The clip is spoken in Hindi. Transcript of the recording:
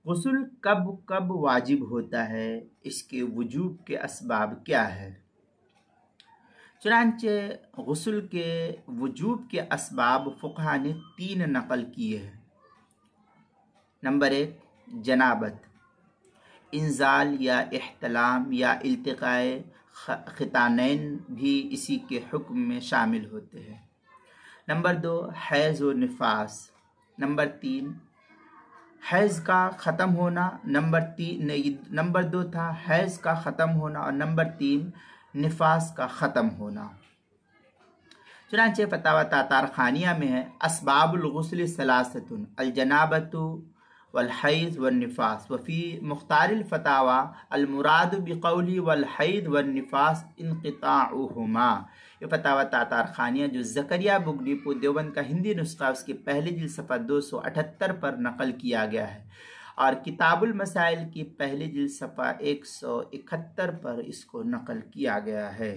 गुस्ल कब कब वाजिब होता है, इसके वजूब के असबाब क्या है। चुनांचे गुस्ल के वजूब के असबाब फ़ुक़हा ने 3 नकल किए हैं। नंबर 1, जनाबत, इंजाल या इह्तिलाम या इल्तिक़ाए ख़ितानैन भी इसी के हुक्म में शामिल होते हैं। नंबर 2, हैज़ व निफास। नंबर 3, हैज़ का ख़त्म होना। नंबर 2 था हैज़ का ख़त्म होना और नंबर 3 निफास का ख़त्म होना। चुनांचे फतावा तातारखानिया में है, असबाबुल गुस्ल सलासतुन अल जनाबतु वल हैज़ व निफास वफ़ी मुख्तारिल फतावा अल मुराद बिक़ौली वल हैज़ व निफास इनक़िताउहुमा। ये फतावा तातारखानिया जो ज़करिया बुगडीपो देवबंद का हिंदी नुस्खा उसके पहले जिल्द सफ़ा 278 पर नकल किया गया है और किताबुल मसाइल की पहली जिल्द सफ़ा 171 पर इसको नकल किया गया है।